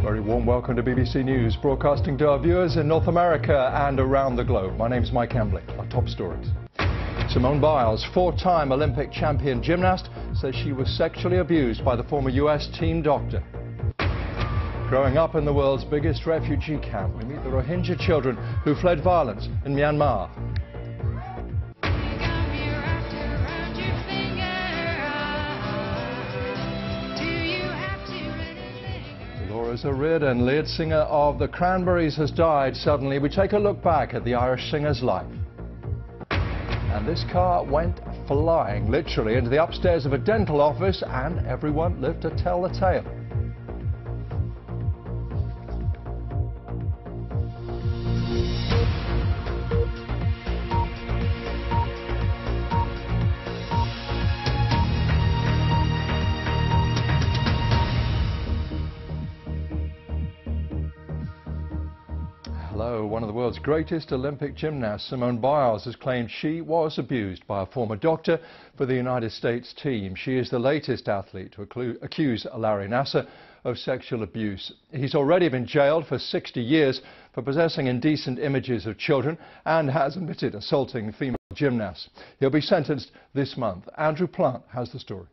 Very warm welcome to BBC News, broadcasting to our viewers in North America and around the globe. My name is Mike Embley. Our top stories. Simone Biles, four-time Olympic champion gymnast, says she was sexually abused by the former US team doctor. Growing up in the world's biggest refugee camp, we meet the Rohingya children who fled violence in Myanmar. Dolores O'Riordan, lead singer of the Cranberries, has died suddenly. We take a look back at the Irish singer's life. And this car went flying, literally, into the upstairs of a dental office, and everyone lived to tell the tale. Hello. One of the world's greatest Olympic gymnasts, Simone Biles, has claimed she was abused by a former doctor for the United States team. She is the latest athlete to accuse Larry Nassar of sexual abuse. He's already been jailed for 60 years for possessing indecent images of children and has admitted assaulting female gymnasts. He'll be sentenced this month. Andrew Plant has the story.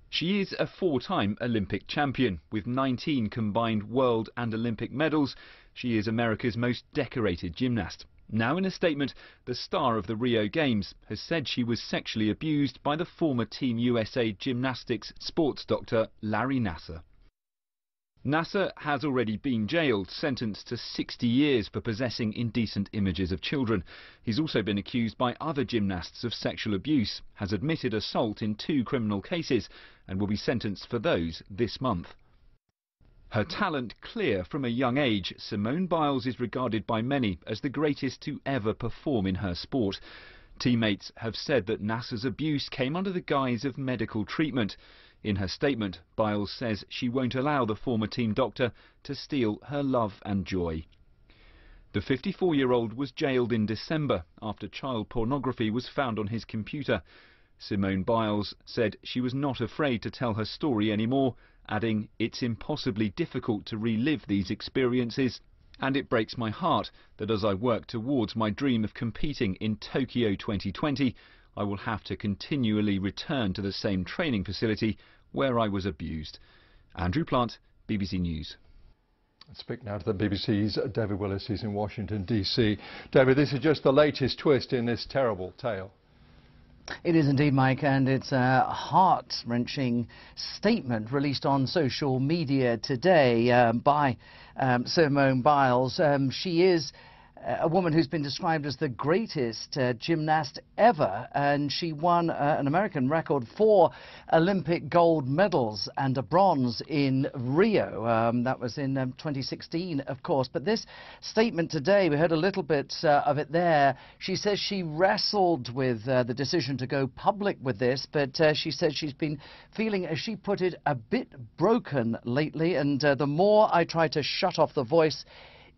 She is a four-time Olympic champion. With 19 combined world and Olympic medals, she is America's most decorated gymnast. Now, in a statement, the star of the Rio Games has said she was sexually abused by the former Team USA gymnastics sports doctor Larry Nassar. Nassar has already been jailed, sentenced to 60 years for possessing indecent images of children. He's also been accused by other gymnasts of sexual abuse, has admitted assault in 2 criminal cases, and will be sentenced for those this month. Her talent clear from a young age, Simone Biles is regarded by many as the greatest to ever perform in her sport. Teammates have said that Nassar's abuse came under the guise of medical treatment. In her statement, Biles says she won't allow the former team doctor to steal her love and joy. The 54-year-old was jailed in December after child pornography was found on his computer. Simone Biles said she was not afraid to tell her story anymore, adding, "It's impossibly difficult to relive these experiences, and it breaks my heart that as I work towards my dream of competing in Tokyo 2020, I will have to continually return to the same training facility where I was abused." Andrew Plant, BBC News. Let's speak now to the BBC's David Willis. He's in Washington, D.C. David, this is just the latest twist in this terrible tale. It is indeed, Mike, and it's a heart-wrenching statement released on social media today by Simone Biles. She is a woman who's been described as the greatest gymnast ever, and she won an American record 4 Olympic gold medals and a bronze in Rio. That was in 2016, of course. But this statement today, we heard a little bit of it there. She says she wrestled with the decision to go public with this, but she says she's been feeling, as she put it, a bit broken lately, and the more I try to shut off the voice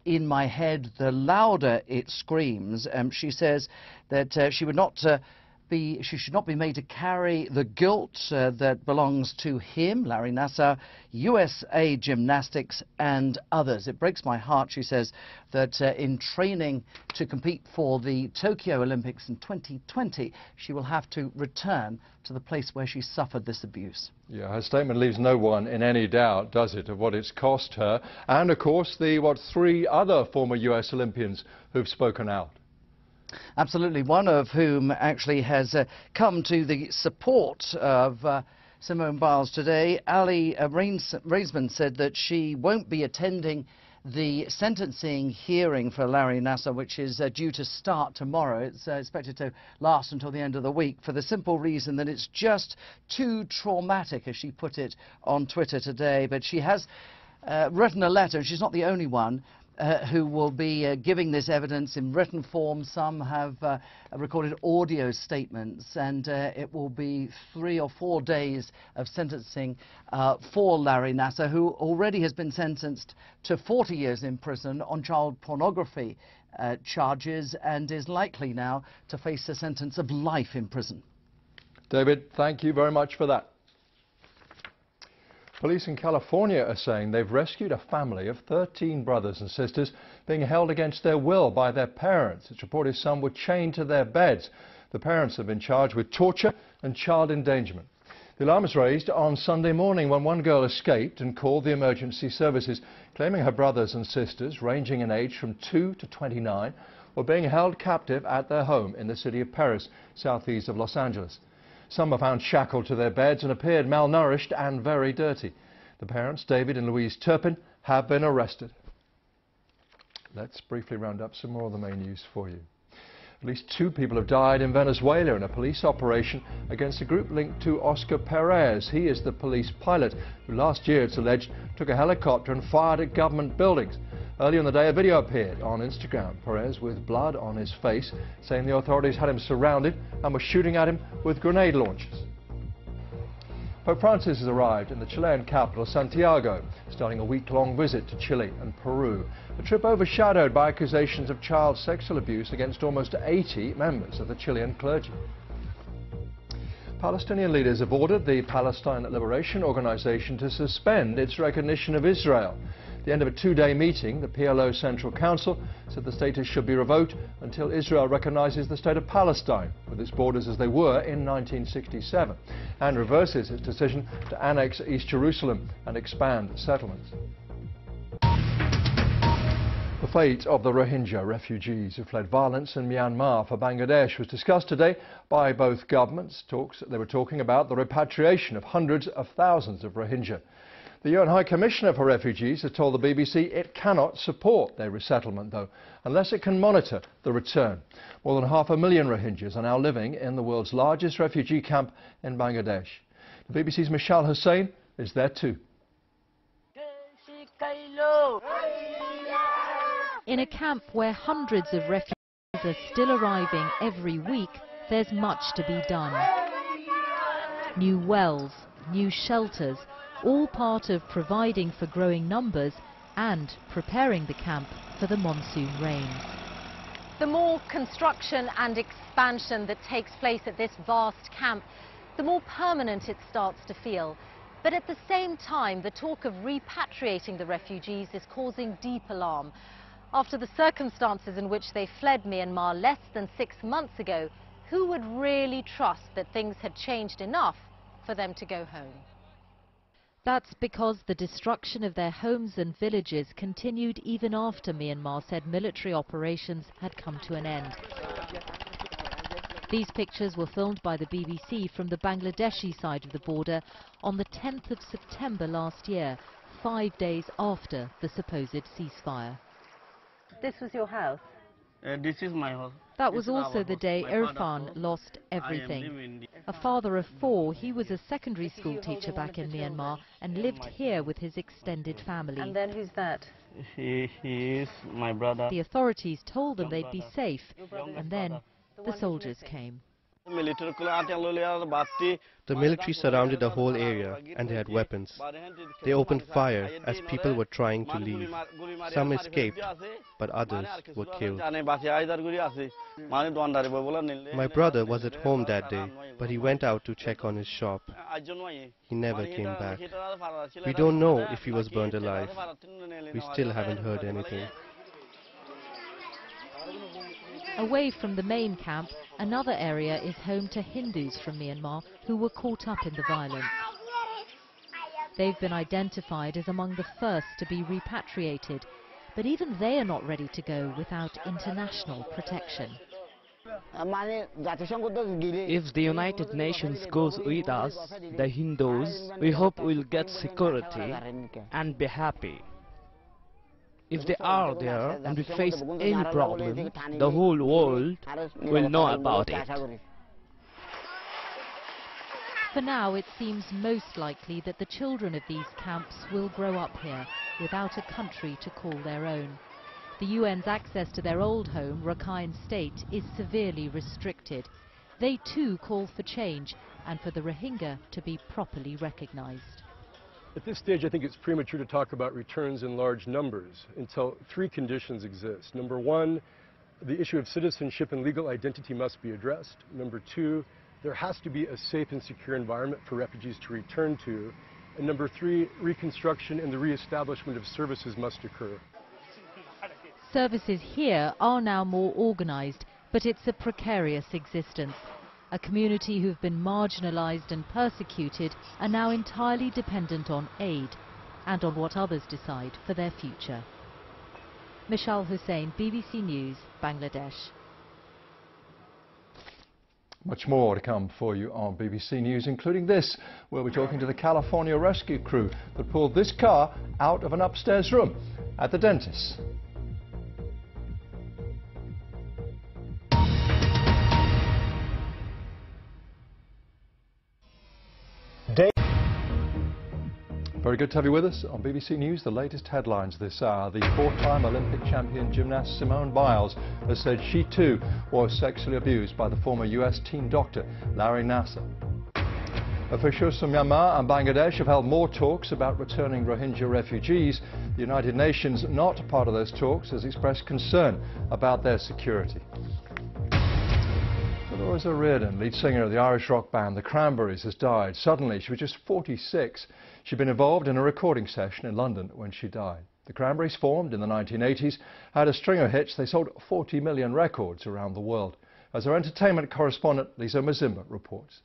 in my head, the louder it screams. She says that she should not be made to carry the guilt that belongs to him, Larry Nassar, USA Gymnastics and others. It breaks my heart, she says, that in training to compete for the Tokyo Olympics in 2020, she will have to return to the place where she suffered this abuse. Yeah, her statement leaves no one in any doubt, does it, of what it's cost her. And, of course, the 3 other former US Olympians who've spoken out. Absolutely, one of whom actually has come to the support of Simone Biles today. Ali Raisman said that she won't be attending the sentencing hearing for Larry Nassar, which is due to start tomorrow. It's expected to last until the end of the week, for the simple reason that it's just too traumatic, as she put it on Twitter today. But she has written a letter, and she's not the only one, who will be giving this evidence in written form. Some have recorded audio statements, and it will be 3 or 4 days of sentencing for Larry Nassar, who already has been sentenced to 40 years in prison on child pornography charges, and is likely now to face a sentence of life in prison. David, thank you very much for that. Police in California are saying they've rescued a family of 13 brothers and sisters being held against their will by their parents. It's reported some were chained to their beds. The parents have been charged with torture and child endangerment. The alarm was raised on Sunday morning when one girl escaped and called the emergency services, claiming her brothers and sisters, ranging in age from 2 to 29, were being held captive at their home in the city of Perris, southeast of Los Angeles. Some were found shackled to their beds and appeared malnourished and very dirty. The parents, David and Louise Turpin, have been arrested. Let's briefly round up some more of the main news for you. At least 2 people have died in Venezuela in a police operation against a group linked to Oscar Perez. He is the police pilot who last year, it's alleged, took a helicopter and fired at government buildings. Earlier in the day, a video appeared on Instagram. Perez with blood on his face, saying the authorities had him surrounded and were shooting at him with grenade launchers. Pope Francis has arrived in the Chilean capital, Santiago, starting a week-long visit to Chile and Peru. A trip overshadowed by accusations of child sexual abuse against almost 80 members of the Chilean clergy. Palestinian leaders have ordered the Palestine Liberation Organization to suspend its recognition of Israel. At the end of a 2-day meeting, the PLO Central Council said the status should be revoked until Israel recognizes the state of Palestine, with its borders as they were in 1967, and reverses its decision to annex East Jerusalem and expand settlements. The fate of the Rohingya refugees who fled violence in Myanmar for Bangladesh was discussed today by both governments. They were talking about the repatriation of hundreds of thousands of Rohingya. The UN High Commissioner for Refugees has told the BBC it cannot support their resettlement, though, unless it can monitor the return. More than 500,000 Rohingyas are now living in the world's largest refugee camp in Bangladesh. The BBC's Michal Hussain is there too. In a camp where hundreds of refugees are still arriving every week, there's much to be done. New wells, new shelters, all part of providing for growing numbers and preparing the camp for the monsoon rains. The more construction and expansion that takes place at this vast camp, the more permanent it starts to feel. But at the same time, the talk of repatriating the refugees is causing deep alarm. After the circumstances in which they fled Myanmar less than 6 months ago, who would really trust that things had changed enough for them to go home? That's because the destruction of their homes and villages continued even after Myanmar said military operations had come to an end. These pictures were filmed by the BBC from the Bangladeshi side of the border on the 10th of September last year, 5 days after the supposed ceasefire. This was your house? This is my house. That was also the day Irfan lost everything. A father of 4, he was a secondary school teacher back in Myanmar and lived here with his extended family. And then who's that? He is my brother. The authorities told them they'd be safe, and then the soldiers came. The military surrounded the whole area and they had weapons. They opened fire as people were trying to leave. Some escaped, but others were killed. My brother was at home that day, but he went out to check on his shop. He never came back. We don't know if he was burned alive. We still haven't heard anything. Away from the main camp, another area is home to Hindus from Myanmar who were caught up in the violence. They've been identified as among the first to be repatriated, but even they are not ready to go without international protection. If the United Nations goes with us, the Hindus, we hope we'll get security and be happy. If they are there and we face any problem, the whole world will know about it. For now, it seems most likely that the children of these camps will grow up here without a country to call their own. The UN's access to their old home, Rakhine State, is severely restricted. They too call for change and for the Rohingya to be properly recognized. At this stage, I think it's premature to talk about returns in large numbers until 3 conditions exist. Number 1, the issue of citizenship and legal identity must be addressed. Number 2, there has to be a safe and secure environment for refugees to return to. And number 3, reconstruction and the reestablishment of services must occur. Services here are now more organised, but it's a precarious existence. A community who've been marginalised and persecuted are now entirely dependent on aid and on what others decide for their future. Mishal Hussain, BBC News, Bangladesh. Much more to come for you on BBC News, including this, where we're talking to the California rescue crew that pulled this car out of an upstairs room at the dentist. Very good to have you with us on BBC News. The latest headlines this hour. The 4-time Olympic champion gymnast Simone Biles has said she too was sexually abused by the former US team doctor Larry Nassar. Officials from Myanmar and Bangladesh have held more talks about returning Rohingya refugees. The United Nations, not part of those talks, has expressed concern about their security. Dolores O'Riordan, lead singer of the Irish rock band The Cranberries, has died. Suddenly, she was just 46. She'd been involved in a recording session in London when she died. The Cranberries, formed in the 1980s, had a string of hits. They sold 40 million records around the world. As our entertainment correspondent Lisa Mazimba reports.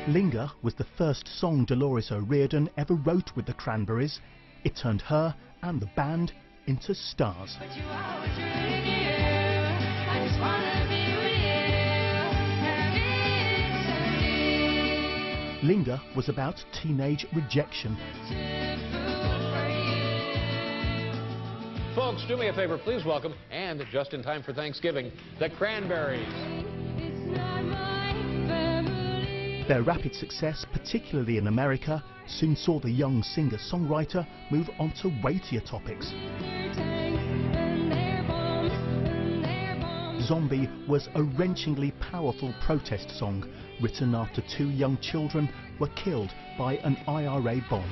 Linger was the first song Dolores O'Riordan ever wrote with the Cranberries. It turned her and the band into stars. Linger was about teenage rejection. Folks, do me a favor, please welcome, and just in time for Thanksgiving, the Cranberries. Their rapid success, particularly in America, soon saw the young singer-songwriter move on to weightier topics. Zombie was a wrenchingly powerful protest song written after 2 young children were killed by an IRA bomb.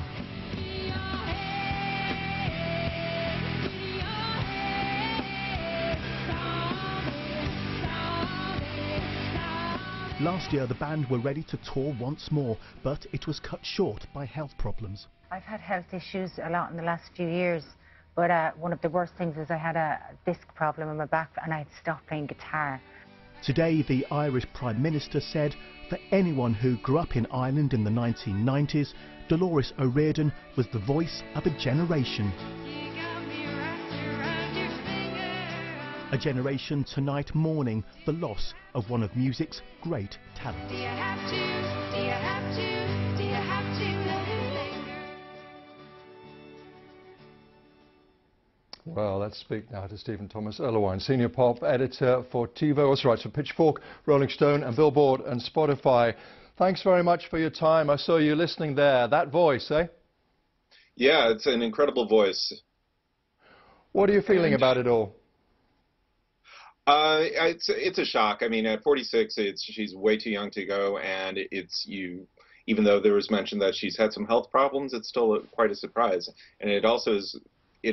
Last year the band were ready to tour once more, but it was cut short by health problems. I've had health issues a lot in the last few years, but one of the worst things is I had a disc problem in my back and I had stopped playing guitar. Today the Irish Prime Minister said for anyone who grew up in Ireland in the 1990s, Dolores O'Riordan was the voice of a generation. A generation tonight mourning the loss of one of music's great talents. Do you have to? Do you have to? Do you have to? Well, let's speak now to Stephen Thomas Erlewine, Senior Pop Editor for TiVo, also writes for Pitchfork, Rolling Stone and Billboard and Spotify. Thanks very much for your time. I saw you listening there. That voice, eh? Yeah, it's an incredible voice. What are you feeling about it all? It's a shock. I mean, at 46, she's way too young to go, and even though there was mention that she's had some health problems, it's still quite a surprise. And it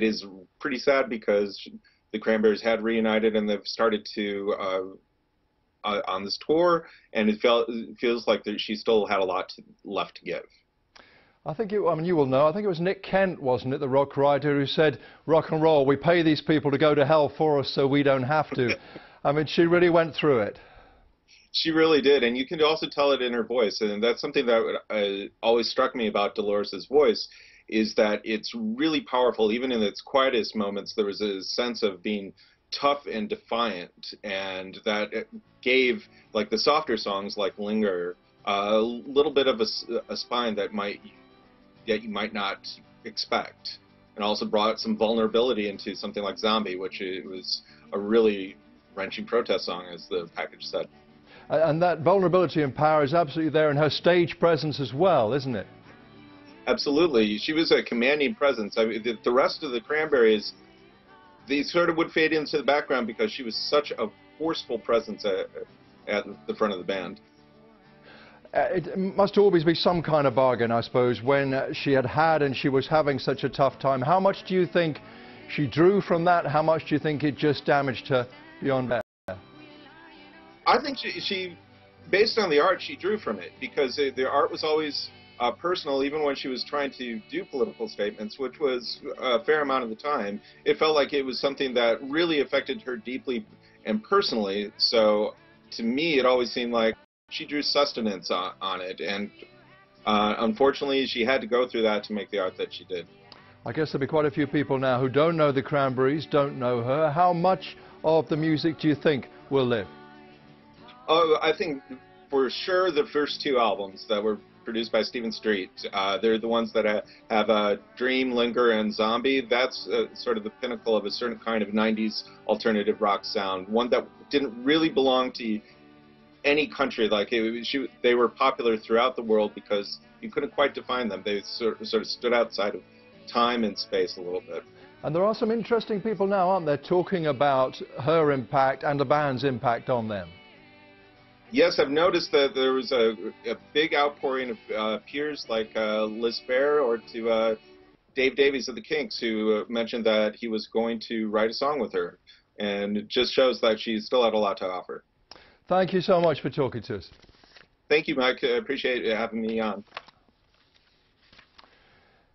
is pretty sad because the Cranberries had reunited and they've started to on this tour, and it feels like she still had a lot left to give. I think you will know, I think it was Nick Kent, wasn't it, the rock writer, who said, rock and roll, we pay these people to go to hell for us so we don't have to. I mean, she really went through it. She really did, and you can also tell it in her voice, and that's something that always struck me about Dolores's voice, is that it's really powerful. Even in its quietest moments, there was a sense of being tough and defiant, and that gave, like the softer songs like Linger, a little bit of a spine that you might not expect, and also brought some vulnerability into something like Zombie, which was a really wrenching protest song, as the package said. And that vulnerability and power is absolutely there in her stage presence as well, isn't it? Absolutely. She was a commanding presence. I mean, the rest of the Cranberries, they sort of would fade into the background because she was such a forceful presence at the front of the band. It must always be some kind of bargain, I suppose, when she had and she was having such a tough time. How much do you think she drew from that? How much do you think it just damaged her beyond that? I think she based on the art, she drew from it, because the art was always personal, even when she was trying to do political statements, which was a fair amount of the time. It felt like it was something that really affected her deeply and personally. So to me, it always seemed like she drew sustenance on it. And unfortunately, she had to go through that to make the art that she did. I guess there'll be quite a few people now who don't know the Cranberries, don't know her. How much of the music do you think will live? Oh, I think for sure the first two albums that were produced by Stephen Street. They're the ones that have Dream, Linger, and Zombie. That's sort of the pinnacle of a certain kind of 90s alternative rock sound, one that didn't really belong to any country. Like they were popular throughout the world because you couldn't quite define them. They sort of stood outside of time and space a little bit. And there are some interesting people now, aren't there, talking about her impact and the band's impact on them. Yes, I've noticed that there was a big outpouring of peers like Liz Phair, or to Dave Davies of the Kinks, who mentioned that he was going to write a song with her. And it just shows that she still had a lot to offer. Thank you so much for talking to us. Thank you, Mike. I appreciate you having me on.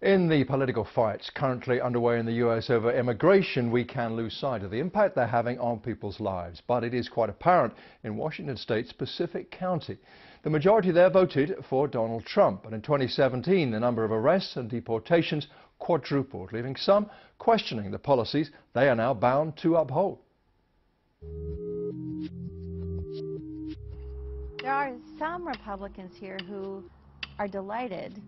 In the political fights currently underway in the US over immigration, we can lose sight of the impact they're having on people's lives. But it is quite apparent in Washington State's Pacific County. The majority there voted for Donald Trump. And in 2017, the number of arrests and deportations quadrupled, leaving some questioning the policies they are now bound to uphold. There are some Republicans here who are delighted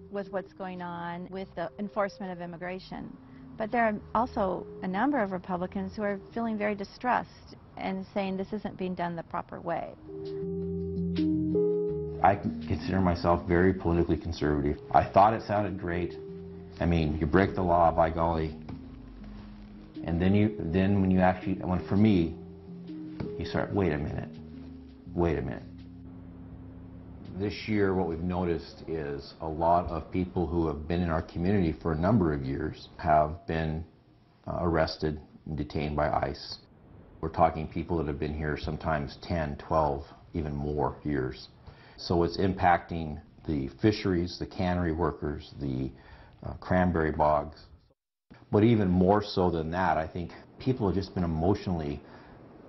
with what's going on with the enforcement of immigration. But there are also a number of Republicans who are feeling very distressed and saying this isn't being done the proper way. I consider myself very politically conservative. I thought it sounded great. I mean, you break the law, by golly. And then when you actually, for me, you start, wait a minute. This year, what we've noticed is a lot of people who have been in our community for a number of years have been arrested and detained by ICE. We're talking people that have been here sometimes 10, 12, even more years. So it's impacting the fisheries, the cannery workers, the cranberry bogs. But even more so than that, I think people have just been emotionally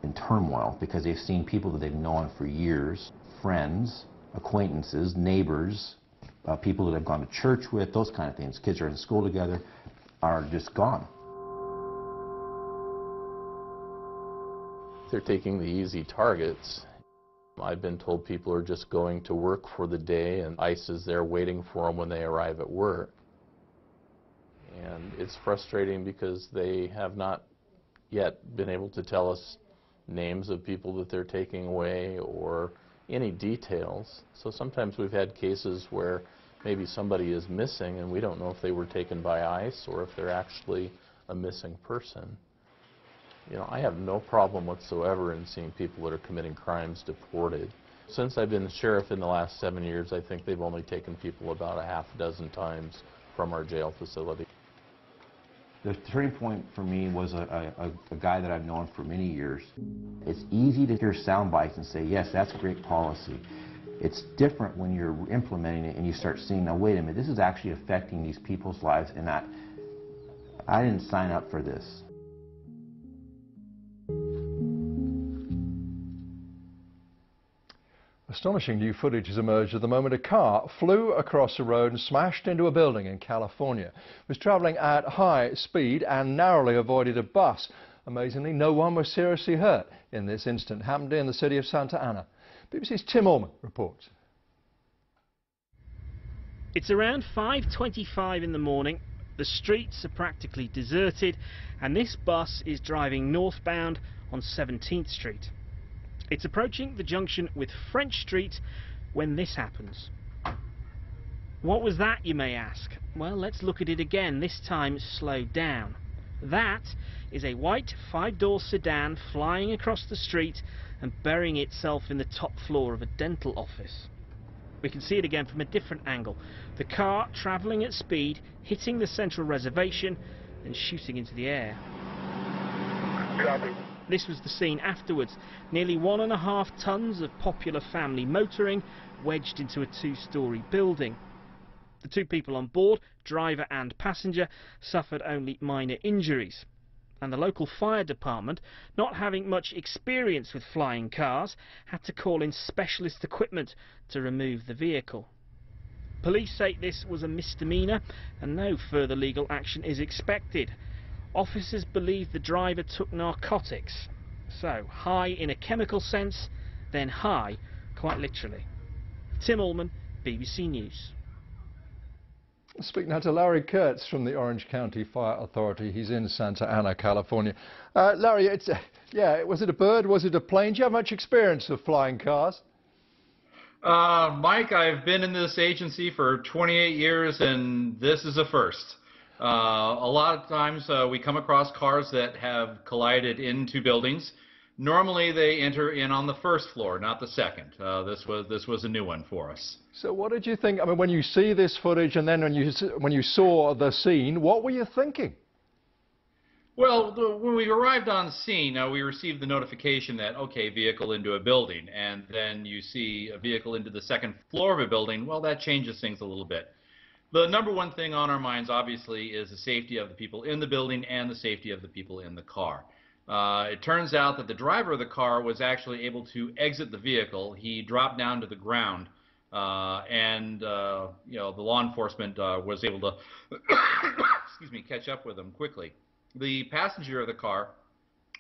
in turmoil because they've seen people that they've known for years, friends, acquaintances, neighbors, people that have gone to church with, those kind of things. Kids are in school together, are just gone. They're taking the easy targets. I've been told people are just going to work for the day and ICE is there waiting for them when they arrive at work. And it's frustrating because they have not yet been able to tell us names of people that they're taking away or any details. So sometimes we've had cases where maybe somebody is missing and we don't know if they were taken by ICE or if they're actually a missing person. You know, I have no problem whatsoever in seeing people that are committing crimes deported. Since I've been the sheriff in the last 7 years, I think they've only taken people about a half dozen times from our jail facility. The turning point for me was a guy that I've known for many years. It's easy to hear sound bites and say, yes, that's great policy. It's different when you're implementing it and you start seeing, now wait a minute, this is actually affecting these people's lives and that I didn't sign up for this. Astonishing new footage has emerged of the moment a car flew across a road and smashed into a building in California. It was travelling at high speed and narrowly avoided a bus. Amazingly, no one was seriously hurt in this incident. Happened in the city of Santa Ana. BBC's Tim Orman reports. It's around 5:25 in the morning. The streets are practically deserted and this bus is driving northbound on 17th Street. It's approaching the junction with French Street when this happens. What was that, you may ask? Well, let's look at it again, this time slowed down. That is a white 5-door sedan flying across the street and burying itself in the top floor of a dental office. We can see it again from a different angle. The car travelling at speed, hitting the central reservation then shooting into the air. This was the scene afterwards. Nearly 1.5 tons of Popular family motoring wedged into a 2-storey building. The 2 people on board, driver and passenger, suffered only minor injuries. And the local fire department, not having much experience with flying cars, had to call in specialist equipment to remove the vehicle. Police say this was a misdemeanour and no further legal action is expected. Officers believe the driver took narcotics. So, high in a chemical sense, then high quite literally. Tim Allman, BBC News. Speak now to Larry Kurtz from the Orange County Fire Authority. He's in Santa Ana, California. Larry, was it a bird? Was it a plane? Do you have much experience of flying cars? Mike, I've been in this agency for 28 years, and this is a first. A lot of times we come across cars that have collided into buildings. Normally they enter in on the first floor, not the second. This was a new one for us. So what did you think? I mean, when you see this footage and then when you saw the scene, what were you thinking? Well, when we arrived on scene, we received the notification that, okay, vehicle into a building, and then you see a vehicle into the second floor of a building. Well, that changes things a little bit. The number one thing on our minds, obviously, is the safety of the people in the building and the safety of the people in the car. It turns out that the driver of the car was actually able to exit the vehicle. He dropped down to the ground, and the law enforcement was able to excuse me, catch up with him quickly. The passenger of the car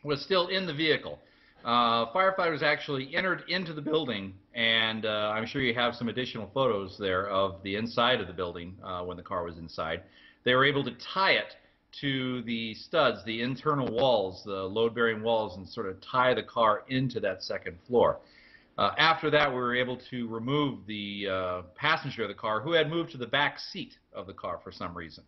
was still in the vehicle. Firefighters actually entered into the building, and I'm sure you have some additional photos there of the inside of the building when the car was inside. They were able to tie it to the studs, the internal walls, the load-bearing walls, and sort of tie the car into that second floor. After that, we were able to remove the passenger of the car, who had moved to the back seat of the car for some reason.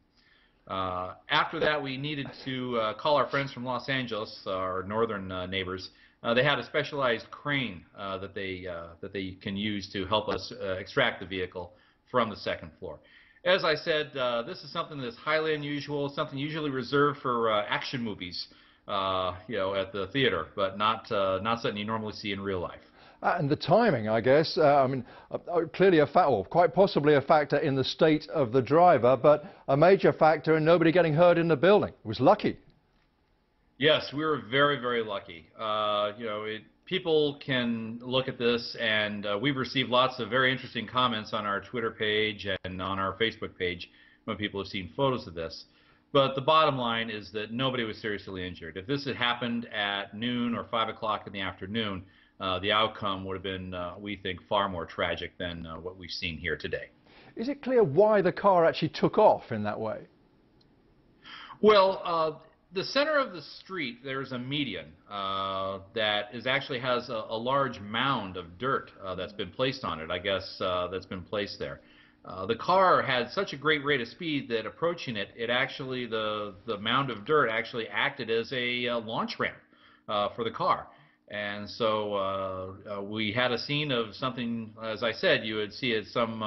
After that, we needed to call our friends from Los Angeles, our northern neighbors. They had a specialized crane that they can use to help us extract the vehicle from the second floor. As I said, this is something that's highly unusual, something usually reserved for action movies, at the theater, but not something you normally see in real life. And the timing, I guess, clearly quite possibly a factor in the state of the driver, but a major factor in nobody getting hurt in the building. It was lucky. Yes, we were very, very lucky. People can look at this, and we've received lots of very interesting comments on our Twitter page and on our Facebook page when people have seen photos of this. But the bottom line is that nobody was seriously injured. If this had happened at noon or 5 o'clock in the afternoon, the outcome would have been, we think, far more tragic than what we've seen here today. Is it clear why the car actually took off in that way? Well, the center of the street, there's a median that actually has a large mound of dirt that's been placed on it, I guess, that's been placed there. The car had such a great rate of speed that approaching it, the mound of dirt actually acted as a launch ramp for the car. And so we had a scene of something, as I said, you would see it some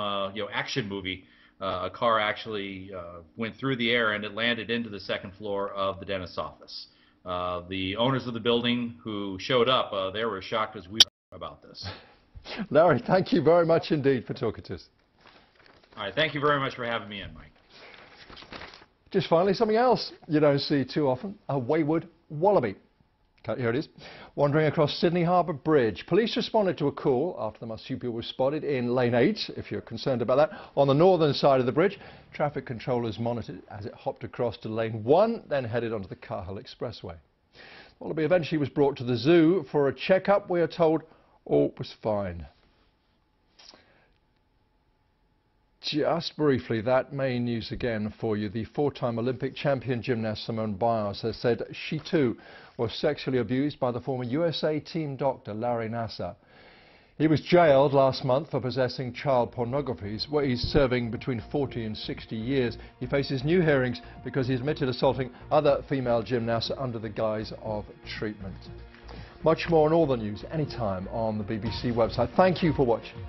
action movie. A car actually went through the air and it landed into the second floor of the dentist's office. The owners of the building who showed up, they were as shocked as we were about this. Larry, thank you very much indeed for talking to us. All right, thank you very much for having me in, Mike. Just finally, something else you don't see too often, a wayward wallaby. Here it is, wandering across Sydney Harbour Bridge. Police responded to a call after the marsupial was spotted in lane 8, if you're concerned about that, on the northern side of the bridge. Traffic controllers monitored as it hopped across to lane 1, then headed onto the Cahill Expressway. The wallaby eventually was brought to the zoo for a checkup. We are told all was fine. Just briefly, that main news again for you. The 4-time Olympic champion gymnast Simone Biles has said she too was sexually abused by the former USA team doctor Larry Nassar. He was jailed last month for possessing child pornography, where he's serving between 40 and 60 years. He faces new hearings because he admitted assaulting other female gymnasts under the guise of treatment. Much more on all the news anytime on the BBC website. Thank you for watching.